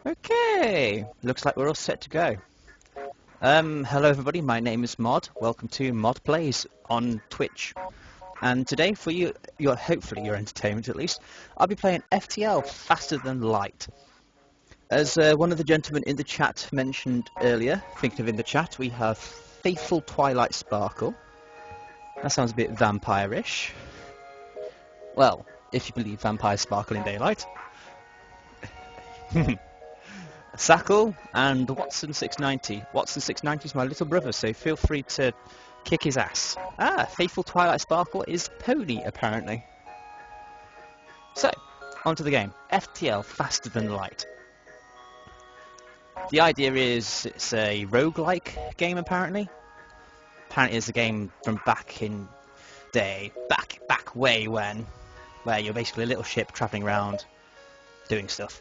Okay, looks like we're all set to go. Hello everybody, my name is Mod. Welcome to Mod Plays on Twitch. And today, for hopefully your entertainment at least, I'll be playing FTL Faster Than Light. As one of the gentlemen in the chat mentioned earlier, thinking of in the chat, we have Faithful Twilight Sparkle. That sounds a bit vampire-ish. Well, if you believe vampires sparkle in daylight. Sackle and Watson690. Watson690 is my little brother, so feel free to kick his ass. Faithful Twilight Sparkle is Pony, apparently. So, onto the game. FTL, Faster Than Light. The idea is it's a roguelike game, apparently. Apparently it's a game from back in day, back way when, where you're basically a little ship travelling around doing stuff.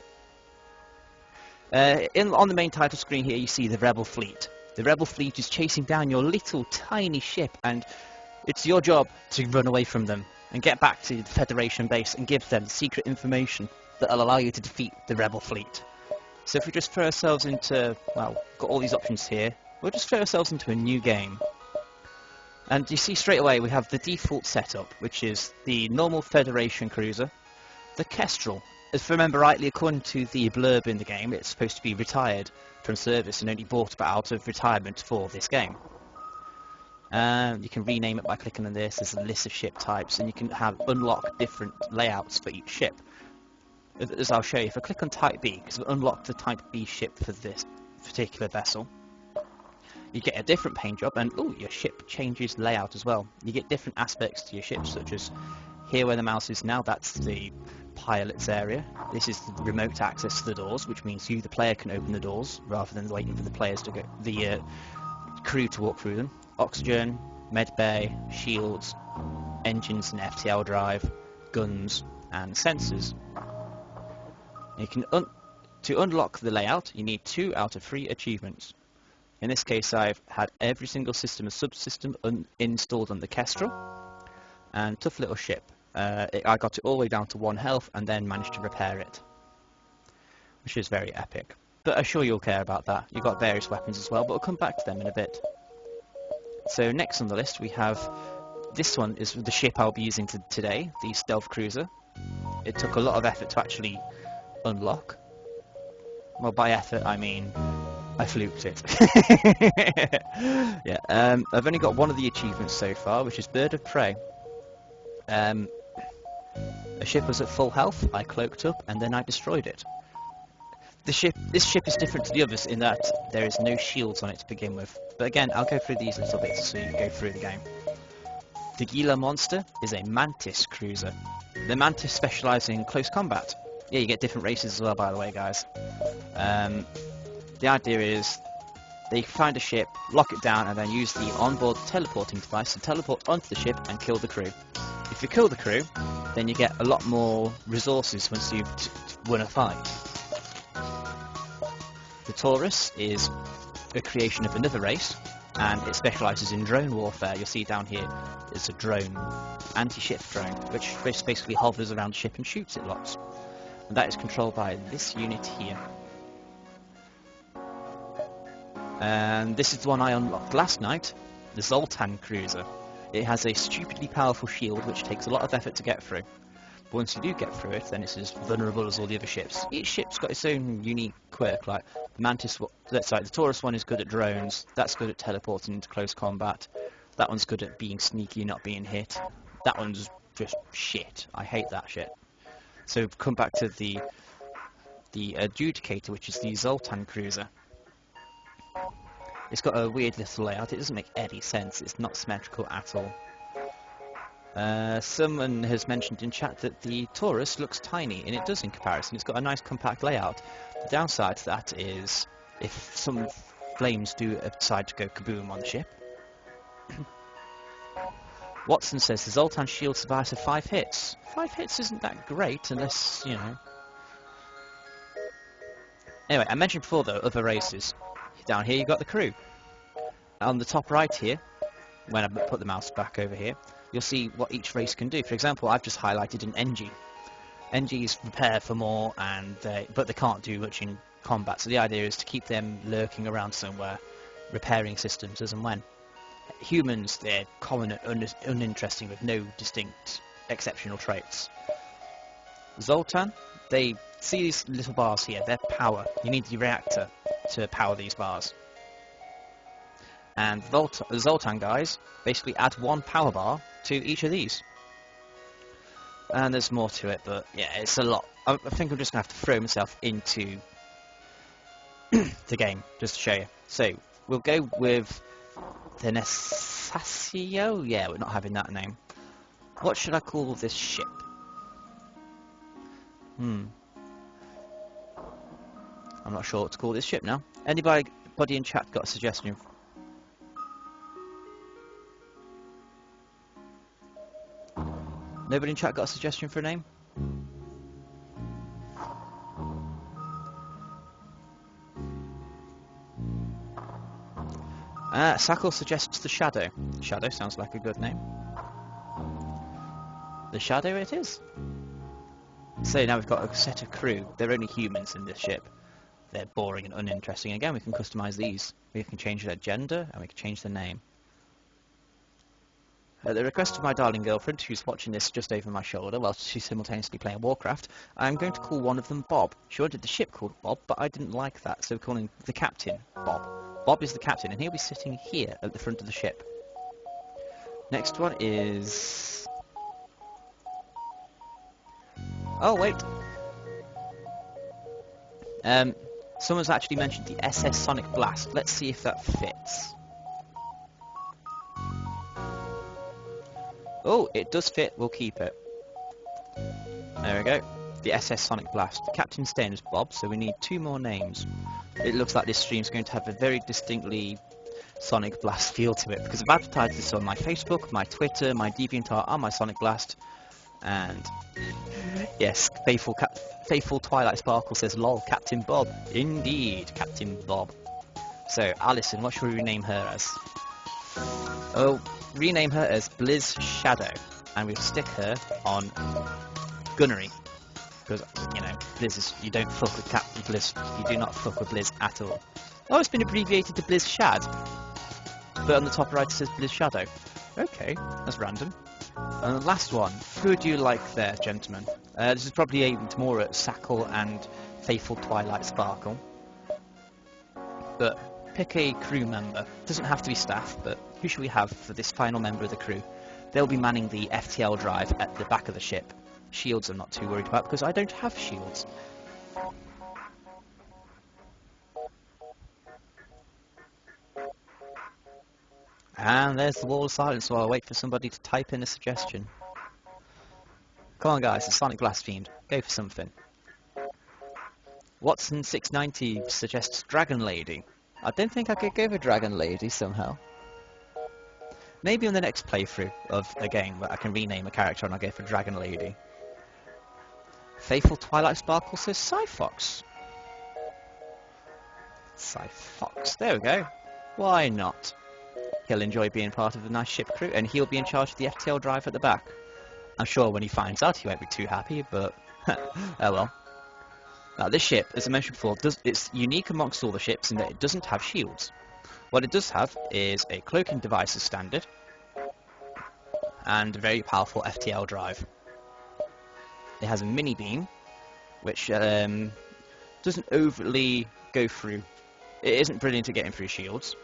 On the main title screen here you see the Rebel Fleet. The Rebel Fleet is chasing down your little tiny ship, and it's your job to run away from them and get back to the Federation base and give them secret information that'll allow you to defeat the Rebel Fleet. So if we just throw ourselves into, well, got all these options here, we'll just throw ourselves into a new game. And you see straight away we have the default setup, which is the normal Federation cruiser, the Kestrel. If I remember rightly, according to the blurb in the game, it's supposed to be retired from service and only bought out of retirement for this game. You can rename it by clicking on this. There's a list of ship types, and you can unlock different layouts for each ship. As I'll show you, if I click on Type B, because we'll unlock the Type B ship for this particular vessel, you get a different paint job, and your ship changes layout as well. You get different aspects to your ship, such as here where the mouse is now, that's the pilot's area. This is the remote access to the doors, which means you, the player, can open the doors rather than waiting for the players to go, the crew to walk through them. Oxygen, med bay, shields, engines and FTL drive, guns, and sensors. You can to unlock the layout, you need 2 out of 3 achievements. In this case, I've had every single system and subsystem installed on the Kestrel, and tough little ship. I got it all the way down to 1 health and then managed to repair it, which is very epic. But I'm sure you'll care about that. You've got various weapons as well, but we'll come back to them in a bit. So next on the list we have, this one is the ship I'll be using today, the Stealth Cruiser. It took a lot of effort to actually unlock. Well, by effort I mean I fluked it. Yeah, I've only got one of the achievements so far, which is Bird of Prey. A ship was at full health, I cloaked up, and then I destroyed it. This ship is different to the others in that there is no shields on it to begin with. But again, I'll go through these little bits so you can go through the game. The Gila Monster is a Mantis cruiser. The Mantis specialise in close combat. Yeah, you get different races as well, by the way, guys. The idea is they find a ship, lock it down, and then use the onboard teleporting device to teleport onto the ship and kill the crew. If you kill the crew, then you get a lot more resources once you've won a fight. The Taurus is a creation of another race, and it specialises in drone warfare. You'll see down here it's a drone, anti-ship drone, which basically hovers around the ship and shoots it lots. And that is controlled by this unit here. And this is the one I unlocked last night, the Zoltan Cruiser. It has a stupidly powerful shield which takes a lot of effort to get through. But once you do get through it, then it's as vulnerable as all the other ships. Each ship's got its own unique quirk, like the Mantis, that's right, the Taurus one is good at drones, that's good at teleporting into close combat, that one's good at being sneaky, not being hit, that one's just shit. I hate that shit. So come back to the Adjudicator, which is the Zoltan Cruiser. It's got a weird little layout. It doesn't make any sense. It's not symmetrical at all. Someone has mentioned in chat that the Taurus looks tiny, and it does in comparison. It's got a nice compact layout. The downside to that is if some flames do decide to go kaboom on the ship. Watson says the Zoltan shield survives for 5 hits. 5 hits isn't that great unless, you know. Anyway, I mentioned before though, other races. Down here you've got the crew. On the top right here, when I put the mouse back over here, you'll see what each race can do. For example, I've just highlighted an NG. NGs repair for more, and but they can't do much in combat. So the idea is to keep them lurking around somewhere, repairing systems as and when. Humans, they're common and uninteresting with no distinct exceptional traits. Zoltan, they see these little bars here, they're power. You need the reactor to power these bars. And the Zoltan guys basically add one power bar to each of these. And there's more to it, but yeah, it's a lot. I think I'm just going to have to throw myself into the game just to show you. So, we'll go with the Nesasio. Yeah, we're not having that name. What should I call this ship? I'm not sure what to call this ship now. Anybody in chat got a suggestion? Nobody in chat got a suggestion for a name? Sakul suggests the Shadow. Shadow sounds like a good name. The Shadow it is. So now we've got a set of crew. They're only humans in this ship. They're boring and uninteresting. Again, we can customize these. We can change their gender and we can change their name. At the request of my darling girlfriend, who's watching this just over my shoulder while she's simultaneously playing Warcraft, I'm going to call one of them Bob. She wanted the ship called Bob, but I didn't like that, so we're calling the captain Bob. Bob is the captain, and he'll be sitting here at the front of the ship. Next one is... Oh, wait. Someone's actually mentioned the SS Sonic Blast. Let's see if that fits. Oh, it does fit. We'll keep it. There we go. The SS Sonic Blast. Captain's name is Bob, so we need 2 more names. It looks like this stream's going to have a very distinctly Sonic Blast feel to it, because I've advertised this on my Facebook, my Twitter, my DeviantArt, and my Sonic Blast. And yes, Faithful Twilight Sparkle says, lol, Captain Bob. Indeed, Captain Bob. So, Alison, what should we rename her as? Oh, rename her as Blizz Shadow, and we'll stick her on Gunnery. Because, you know, Blizz is, you don't fuck with Captain Blizz, you do not fuck with Blizz at all. Oh, it's been abbreviated to Blizz Shad, but on the top right it says Blizz Shadow. Okay, that's random. And the last one, who would you like there, gentlemen? This is probably aimed more at Sakul and Faithful Twilight Sparkle. But pick a crew member. Doesn't have to be staff, but who should we have for this final member of the crew? They'll be manning the FTL drive at the back of the ship. Shields I'm not too worried about because I don't have shields. And there's the wall of silence while I wait for somebody to type in a suggestion. Come on guys, it's Sonic Blast themed. Go for something. Watson690 suggests Dragon Lady. I don't think I could go for Dragon Lady somehow. Maybe on the next playthrough of a game where I can rename a character and I'll go for Dragon Lady. Faithful Twilight Sparkle says Cyfox. Cyfox, there we go. Why not? He'll enjoy being part of the nice ship crew and he'll be in charge of the FTL drive at the back. I'm sure when he finds out he won't be too happy, but oh well. Now this ship, as I mentioned before, it's unique amongst all the ships in that it doesn't have shields. What it does have is a cloaking device as standard, and a very powerful FTL drive. It has a mini beam, which doesn't overtly go through. It isn't brilliant at getting through shields,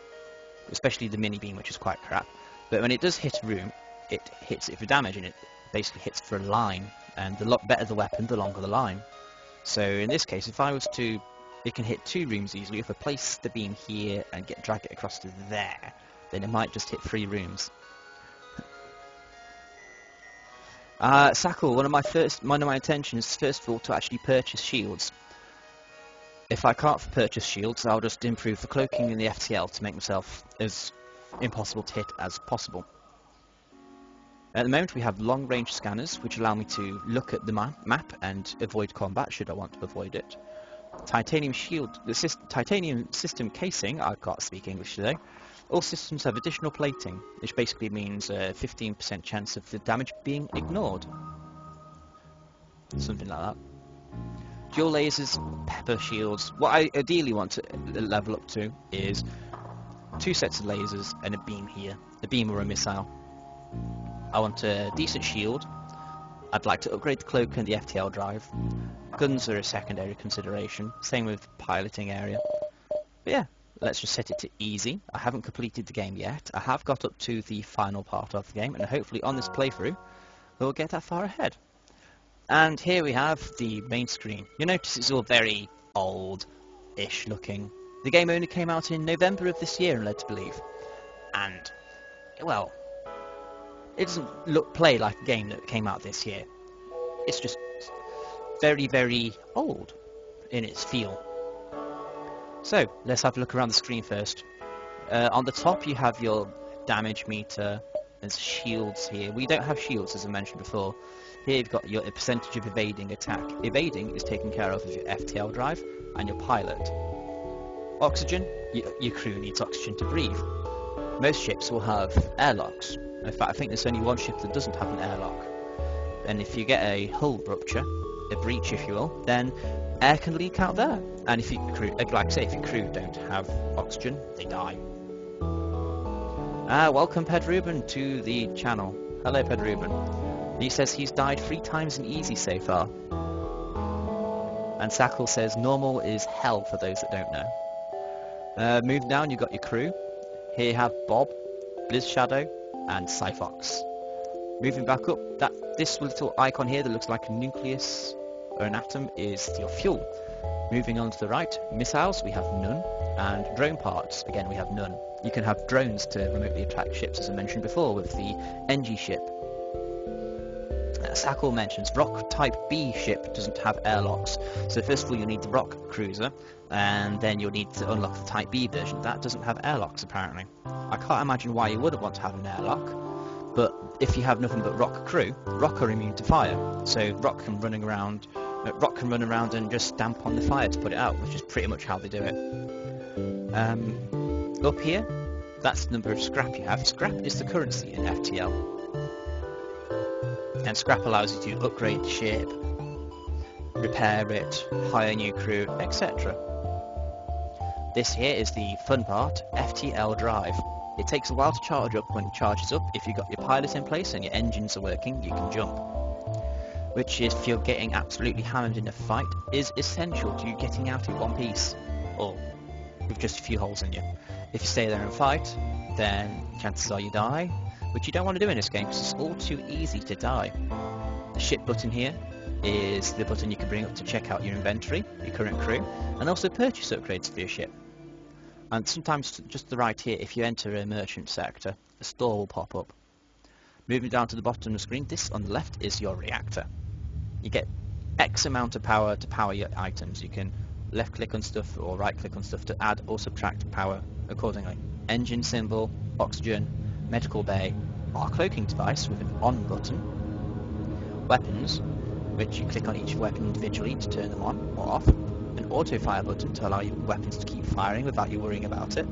especially the mini beam, which is quite crap. But when it does hit a room, it hits it for damage, and it basically hits for a line. And the lot better the weapon, the longer the line. So in this case, if I was to, it can hit 2 rooms easily. If I place the beam here and drag it across to there, then it might just hit 3 rooms. Sakul, one of my intentions is first of all to actually purchase shields. If I can't purchase shields, I'll just improve the cloaking in the FTL to make myself as impossible to hit as possible. At the moment we have long-range scanners which allow me to look at the map and avoid combat should I want to avoid it. Titanium shield, titanium system casing, I can't speak English today. All systems have additional plating, which basically means a 15% chance of the damage being ignored. something like that. Dual lasers, pepper shields. What I ideally want to level up to is 2 sets of lasers and a beam here, a beam or a missile. I want a decent shield. I'd like to upgrade the cloak and the FTL drive. Guns are a secondary consideration, same with the piloting area. But yeah, let's just set it to easy. I haven't completed the game yet. I have got up to the final part of the game, and hopefully on this playthrough we'll get that far ahead. And here we have the main screen. You'll notice it's all very old-ish looking. The game only came out in November of this year, I'm led to believe. And, well, it doesn't play like a game that came out this year. It's just very, very old in its feel. So, let's have a look around the screen first. On the top you have your damage meter. There's shields here. We don't have shields, as I mentioned before. Here you've got your percentage of evading attack. Evading is taken care of with your FTL drive and your pilot. Oxygen, your crew needs oxygen to breathe. Most ships will have airlocks. In fact, I think there's only one ship that doesn't have an airlock. And if you get a hull rupture, a breach if you will, then air can leak out there. And if your crew, like I say, if your crew don't have oxygen, they die. Welcome Ped Ruben to the channel. Hello Ped Ruben. He says he's died 3 times in easy so far. And Sackle says normal is hell for those that don't know. Moving down, you've got your crew. Here you have Bob, Blizz Shadow, and Cyfox. Moving back up, this little icon here that looks like a nucleus or an atom is your fuel. Moving on to the right, missiles, we have none. And drone parts, again we have none. You can have drones to remotely attack ships, as I mentioned before, with the NG ship. Sackle mentions Rock Type B ship doesn't have airlocks. So first of all you'll need the Rock cruiser, and then you'll need to unlock the Type B version. That doesn't have airlocks apparently. I can't imagine why you wouldn't want to have an airlock, but if you have nothing but Rock crew, Rock are immune to fire. So Rock can run around and just stamp on the fire to put it out, which is pretty much how they do it. Up here, that's the number of scrap you have. Scrap is the currency in FTL. And scrap allows you to upgrade the ship, repair it, hire new crew, etc. This here is the fun part, FTL drive. It takes a while to charge up. When it charges up, if you've got your pilot in place and your engines are working, you can jump. Which, if you're getting absolutely hammered in a fight, is essential to you getting out in one piece, or with just a few holes in you. If you stay there and fight, then chances are you die, which you don't want to do in this game because it's all too easy to die. The ship button here is the button you can bring up to check out your inventory, your current crew, and also purchase upgrades for your ship. And sometimes just to the right here, if you enter a merchant sector, a store will pop up. Moving down to the bottom of the screen, this on the left is your reactor. You get X amount of power to power your items. You can left click on stuff or right click on stuff to add or subtract power accordingly. Engine symbol, oxygen, medical bay, our cloaking device with an on button, weapons, which you click on each weapon individually to turn them on or off, an auto fire button to allow your weapons to keep firing without you worrying about it,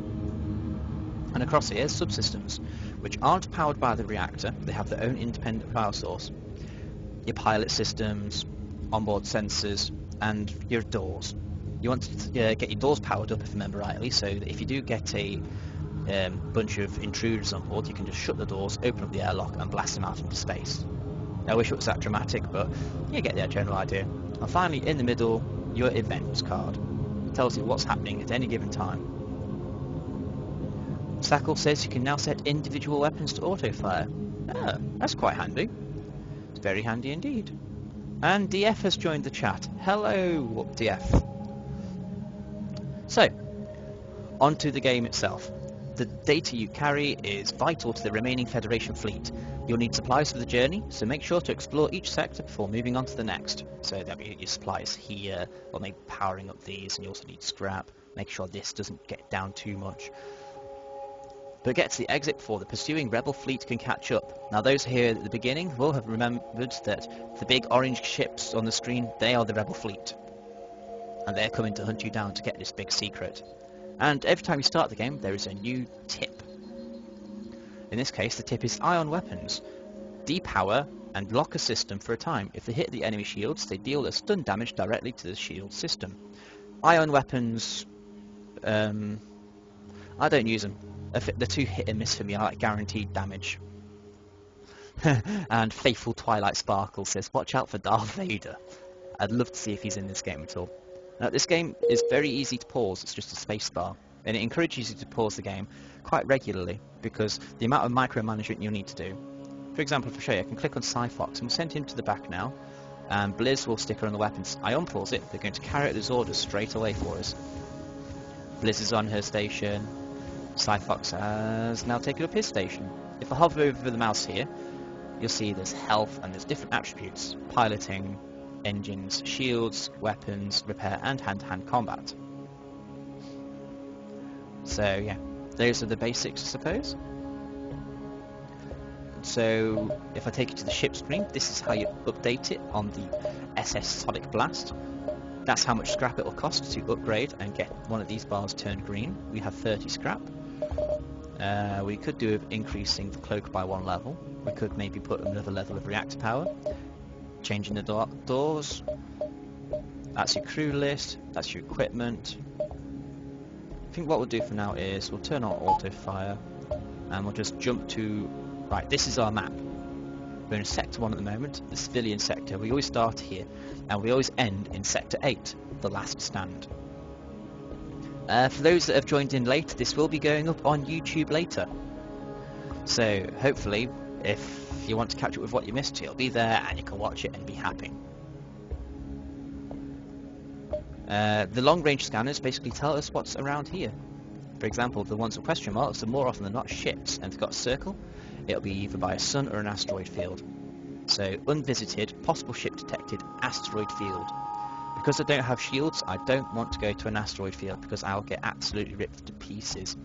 and across here subsystems, which aren't powered by the reactor, they have their own independent power source. Your pilot systems, onboard sensors, and your doors. You want to get your doors powered up, if I remember rightly, so that if you do get a bunch of intruders on board, you can just shut the doors, open up the airlock, and blast them out into space. I wish it was that dramatic, but you get the general idea. And finally, in the middle, your events card. It tells you what's happening at any given time. Sackle says you can now set individual weapons to auto-fire. Ah, that's quite handy. It's very handy indeed. And DF has joined the chat. Hello, DF. So, onto the game itself. The data you carry is vital to the remaining Federation fleet. You'll need supplies for the journey, so make sure to explore each sector before moving on to the next. So there'll be your supplies here, or maybe powering up these, and you also need scrap. Make sure this doesn't get down too much. But get to the exit before the pursuing rebel fleet can catch up. Now those here at the beginning will have remembered that the big orange ships on the screen, they are the rebel fleet. And they're coming to hunt you down to get this big secret. And every time you start the game, there is a new tip. In this case, the tip is ion weapons. Depower and lock a system for a time. If they hit the enemy shields, they deal a stun damage directly to the shield system. Ion weapons, I don't use them. They're too hit and miss for me. I like guaranteed damage. And Faithful Twilight Sparkle says, watch out for Darth Vader. I'd love to see if he's in this game at all. Now, this game is very easy to pause. It's just a space bar, and it encourages you to pause the game quite regularly because the amount of micromanagement you'll need to do. For example, if I show you, I can click on Cyfox and we'll send him to the back now, and Blizz will stick her on the weapons. I unpause it. They're going to carry out those orders straight away for us. Blizz is on her station. Cyfox has now taken up his station. If I hover over the mouse here, you'll see there's health and there's different attributes: piloting, engines, shields, weapons, repair, and hand-to-hand combat. So yeah, those are the basics, I suppose. So if I take you to the ship screen, this is how you update it on the SS Sonic Blast. That's how much scrap it will cost to upgrade and get one of these bars turned green. We have 30 scrap. We could do with increasing the cloak by 1 level. We could maybe put another level of reactor power. Changing the doors. That's your crew list. That's your equipment. I think what we'll do for now is we'll turn on auto fire and we'll just jump to... Right, this is our map. We're in Sector 1 at the moment, the civilian sector. We always start here and we always end in Sector 8, the last stand. For those that have joined in late, this will be going up on YouTube later. So hopefully, if you want to catch up with what you missed, it'll be there and you can watch it and be happy. The long-range scanners basically tell us what's around here. For example, the ones with question marks are more often than not ships, and if they've got a circle, it'll be either by a sun or an asteroid field. So, unvisited, possible ship detected, asteroid field. Because I don't have shields, I don't want to go to an asteroid field because I'll get absolutely ripped to pieces.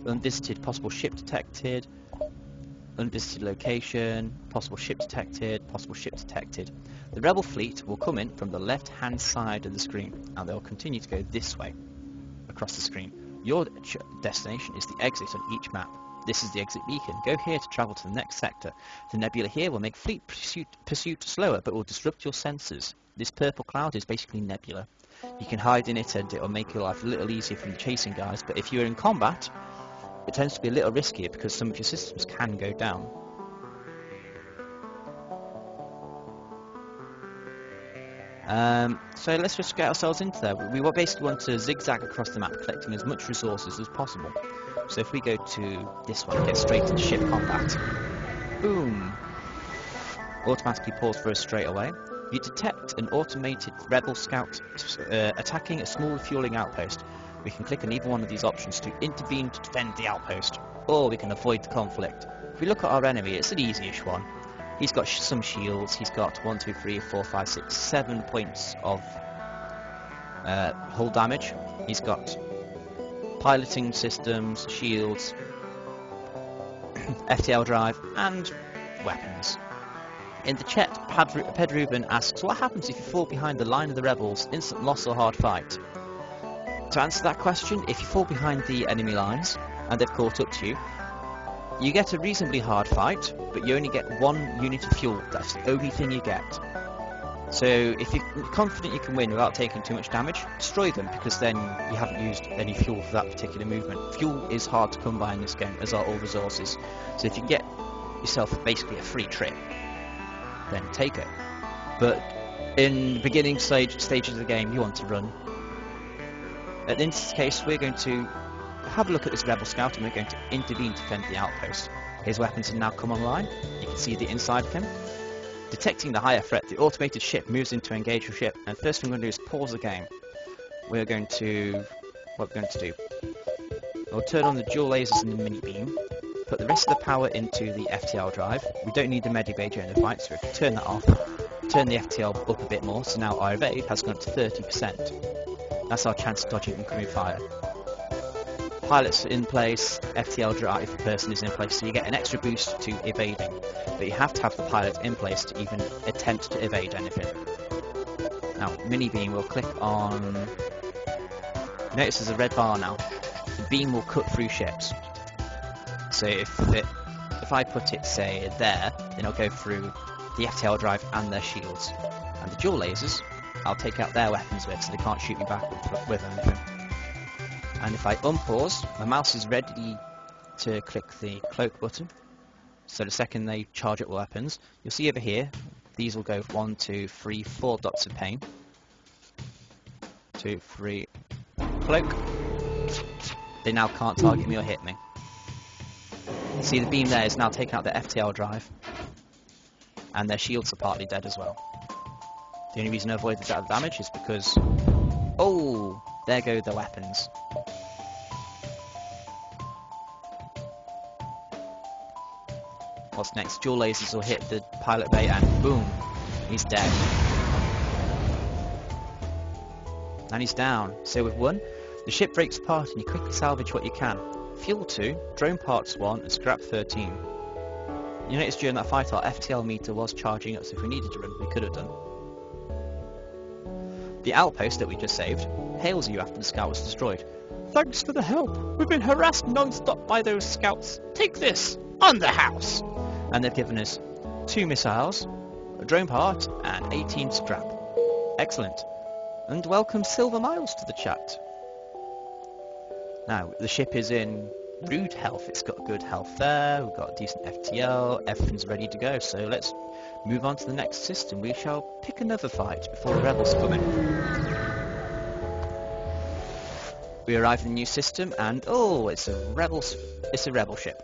Unvisited, possible ship detected, unvisited location, possible ship detected, possible ship detected. The rebel fleet will come in from the left-hand side of the screen, and they'll continue to go this way across the screen. Your destination is the exit on each map. This is the exit beacon. Go here to travel to the next sector. The nebula here will make fleet pursuit slower, but will disrupt your sensors. This purple cloud is basically nebula. You can hide in it and it will make your life a little easier from the chasing guys, but if you're in combat, it tends to be a little riskier because some of your systems can go down. So let's just get ourselves into there. We basically want to zigzag across the map, collecting as much resources as possible. So if we go to this one, get straight into ship combat. Boom! Automatically pause for us straight away. You detect an automated rebel scout attacking a small refueling outpost. We can click on either one of these options to intervene to defend the outpost, or we can avoid the conflict. If we look at our enemy, it's an easy-ish one. He's got some shields. He's got 1, 2, 3, 4, 5, 6, 7 points of hull damage. He's got piloting systems, shields, FTL drive, and weapons. In the chat, Pedruben asks, what happens if you fall behind the line of the rebels? Instant loss or hard fight? To answer that question, if you fall behind the enemy lines and they've caught up to you, you get a reasonably hard fight, but you only get 1 unit of fuel. That's the only thing you get. So if you're confident you can win without taking too much damage, destroy them, because then you haven't used any fuel for that particular movement. Fuel is hard to come by in this game, as are all resources. So if you can get yourself basically a free trip, then take it. But in the beginning stages of the game, you want to run. In this case, we're going to have a look at this rebel scout and we're going to intervene to defend the outpost. His weapons have now come online. You can see the inside of him. Detecting the higher threat, the automated ship moves in to engage your ship, and first thing we're going to do is pause the game. What we're going to do, we'll turn on the dual lasers and the mini beam, put the rest of the power into the FTL drive. We don't need the medibay during the fight, so if we turn that off, turn the FTL up a bit more, so now our evade has gone up to 30%. That's our chance of dodging incoming fire. Pilots in place, FTL drive person is in place, so you get an extra boost to evading. But you have to have the pilot in place to even attempt to evade anything. Now, mini beam, we'll click on... Notice there's a red bar now. The beam will cut through ships. So if if I put it, say, there, then it'll go through the FTL drive and their shields. And the dual lasers, I'll take out their weapons with, so they can't shoot me back with anything. And if I unpause, my mouse is ready to click the cloak button. So the second they charge up weapons, you'll see over here, these will go 1, 2, 3, 4 dots of pain. 2, 3, cloak. They now can't target me or hit me. See, the beam there is now taking out the FTL drive, and their shields are partly dead as well. The only reason I avoided that damage is because, oh, there go the weapons. What's next? Dual lasers will hit the pilot bay and boom, he's dead. And he's down. So with one, the ship breaks apart and you quickly salvage what you can. Fuel 2, drone parts 1 and scrap 13. You notice during that fight our FTL meter was charging up, so if we needed to run we could have done. The outpost that we just saved hails you after the scout was destroyed. Thanks for the help. We've been harassed non-stop by those scouts. Take this, on the house. And they've given us 2 missiles, a drone part, and 18 scrap. Excellent. And welcome Silver Miles to the chat. Now, the ship is in rude health. It's got good health there, we've got a decent FTL, everything's ready to go. So let's move on to the next system. We shall pick another fight before the rebels come in. We arrive in the new system and, oh, it's a rebel ship.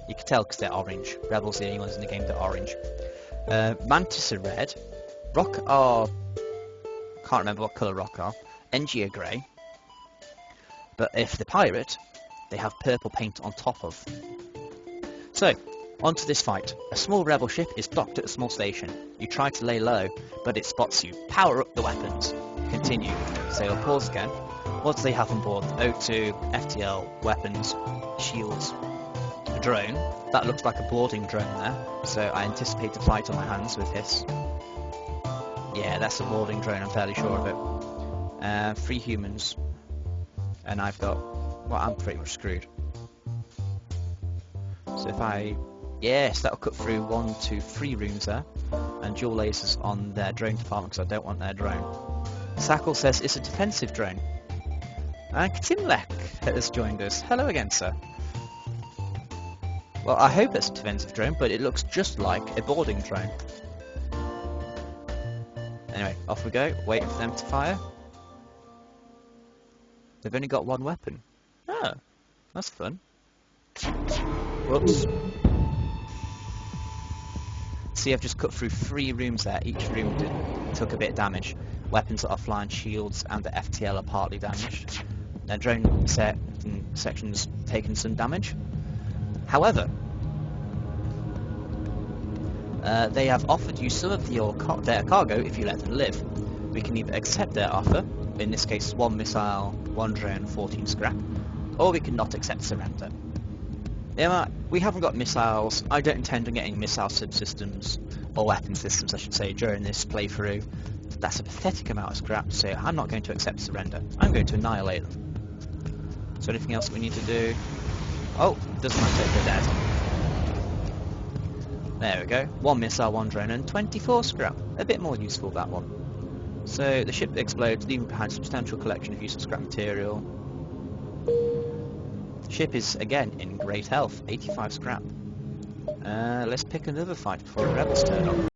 You can tell because they're orange. Rebels are the only ones in the game that are orange. Mantis are red. Rock are... can't remember what colour Rock are. NG are grey. But if they're pirate, they have purple paint on top of. So, on to this fight. A small rebel ship is docked at a small station. You try to lay low, but it spots you. Power up the weapons. Continue. So you'll pause again. What do they have on board? O2, FTL, weapons, shields. A drone. That looks like a boarding drone there, so I anticipate a fight on my hands with this. Yeah, that's a boarding drone, I'm fairly sure of it. 3 humans. And I've got... well, I'm pretty much screwed. So if I... yes, that'll cut through 1, 2, 3 rooms there. And dual lasers on their drone department because I don't want their drone. Sackle says it's a defensive drone. And Katimlek has joined us. Hello again, sir. Well, I hope it's a defensive drone, but it looks just like a boarding drone. Anyway, off we go, waiting for them to fire. They've only got 1 weapon. Oh, that's fun. Whoops. See, I've just cut through 3 rooms there. Each room took a bit of damage. Weapons are offline, shields and the FTL are partly damaged. Their drone section's taken some damage. However, they have offered you some of their cargo if you let them live. We can either accept their offer, in this case 1 missile, 1 drone, 14 scrap, or we can not accept surrender. Yeah, we haven't got missiles. I don't intend on getting missile subsystems, or weapon systems I should say, during this playthrough. That's a pathetic amount of scrap, so I'm not going to accept surrender. I'm going to annihilate them. So anything else we need to do? Oh, doesn't matter if they're dead. There we go. 1 missile, 1 drone, and 24 scrap. A bit more useful, that one. So the ship explodes, leaving behind a substantial collection of useful scrap material. The ship is, again, in great health. 85 scrap. Let's pick another fight before the rebels turn up.